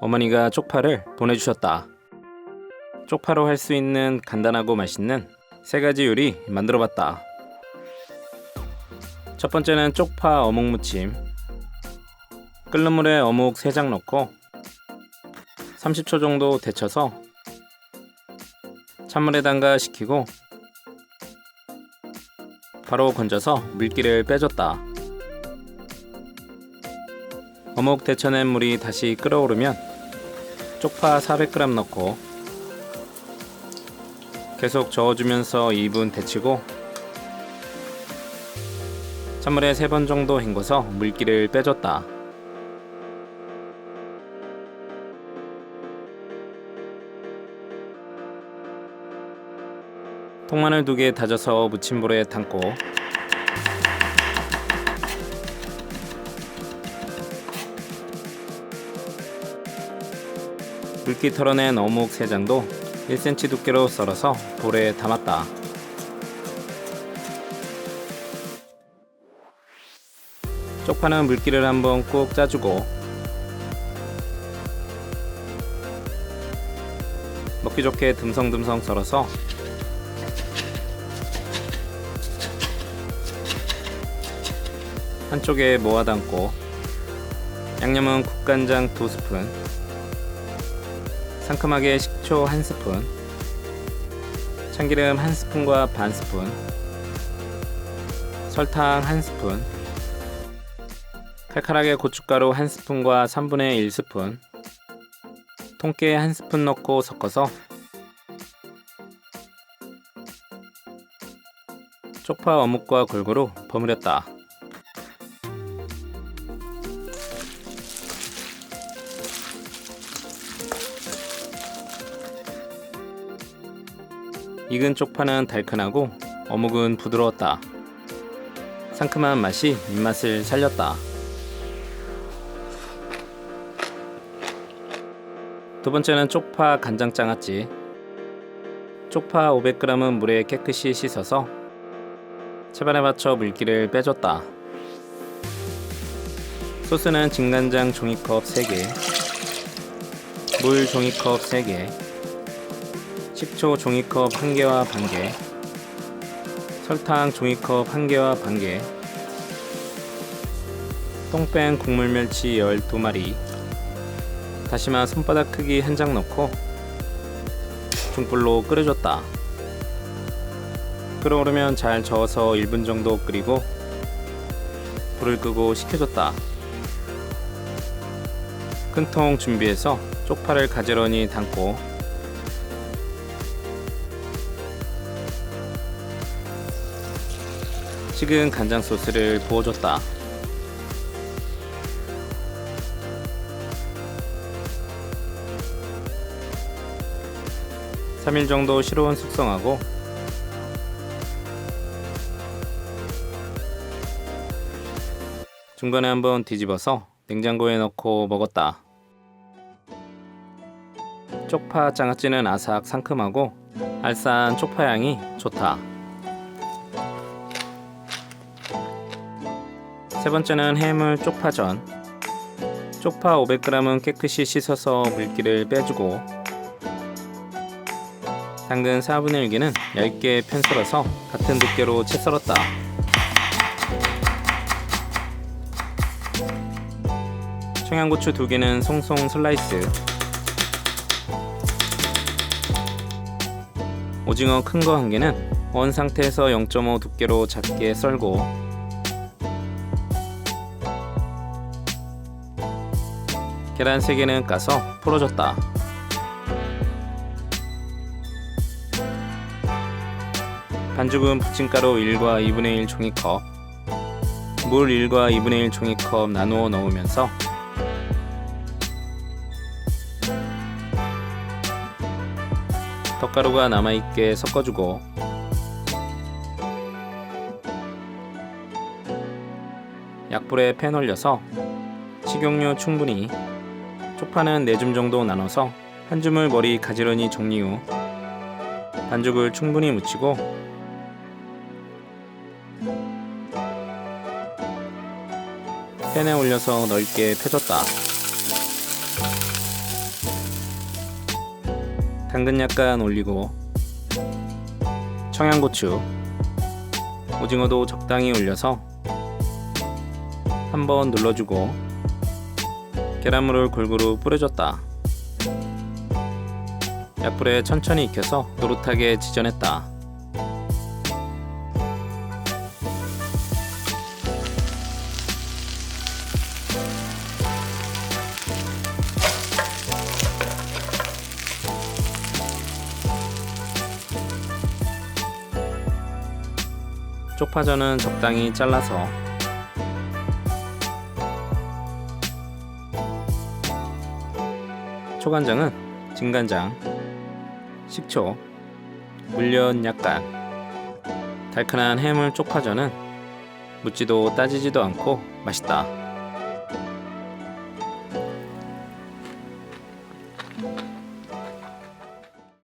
어머니가 쪽파를 보내주셨다. 쪽파로 할 수 있는 간단하고 맛있는 3가지 요리 만들어봤다. 첫 번째는 쪽파 어묵무침. 끓는 물에 어묵 3장 넣고 30초 정도 데쳐서 찬물에 담가 식히고 바로 건져서 물기를 빼줬다. 어묵 데쳐낸 물이 다시 끓어오르면 쪽파 400g 넣고 계속 저어주면서 2분 데치고 찬물에 3번 정도 헹궈서 물기를 빼줬다. 통마늘 2개 다져서 무침볼에 담고 물기 털어낸 어묵 3장도 1cm 두께로 썰어서 볼에 담았다. 쪽파는 물기를 한번 꾹 짜주고 먹기 좋게 듬성듬성 썰어서 한쪽에 모아 담고 양념은 국간장 2스푼, 상큼하게 식초 1스푼, 참기름 1스푼과 반스푼, 설탕 1스푼, 칼칼하게 고춧가루 1스푼과 3분의 1스푼, 통깨 1스푼 넣고 섞어서 쪽파 어묵과 골고루 버무렸다. 익은 쪽파는 달큰하고 어묵은 부드러웠다. 상큼한 맛이 입맛을 살렸다. 두 번째는 쪽파 간장장아찌. 쪽파 500g은 물에 깨끗이 씻어서 채반에 받쳐 물기를 빼줬다. 소스는 진간장 종이컵 3개, 물 종이컵 3개, 식초 종이컵 1개와 반개, 설탕 종이컵 1개와 반개, 똥 뺀 국물멸치 12마리, 다시마 손바닥 크기 1장 넣고 중불로 끓여줬다. 끓어오르면 잘 저어서 1분 정도 끓이고 불을 끄고 식혀줬다. 큰 통 준비해서 쪽파를 가지런히 담고 식은 간장 소스를 부어줬다. (3일) 정도 실온 숙성하고 중간에 한번 뒤집어서 냉장고에 넣고 먹었다. 쪽파 장아찌는 아삭 상큼하고 알싸한 쪽파 향이 좋다. 세 번째는 해물 쪽파전. 쪽파 500g은 깨끗이 씻어서 물기를 빼주고 당근 4분의 1개는 얇게 편썰어서 같은 두께로 채 썰었다. 청양고추 2개는 송송 슬라이스, 오징어 큰 거 1개는 언 상태에서 0.5 두께로 작게 썰고 계란 3개는 까서 풀어줬다. 반죽은 부침가루 1과 2분의 1 종이컵, 물 1과 2분의 1 종이컵 나누어 넣으면서 떡가루가 남아있게 섞어주고 약불에 팬 올려서 식용유 충분히, 쪽파는 4줌 정도 나눠서 한 줌을 머리 가지런히 정리 후 반죽을 충분히 묻히고 팬에 올려서 넓게 펴줬다. 당근 약간 올리고 청양고추, 오징어도 적당히 올려서 한번 눌러주고 계란물을 골고루 뿌려줬다. 약불에 천천히 익혀서 노릇하게 지져냈다. 쪽파전은 적당히 잘라서 초간장은 진간장, 식초, 물엿 약간. 달큰한 해물 쪽파전은 묻지도 따지지도 않고 맛있다.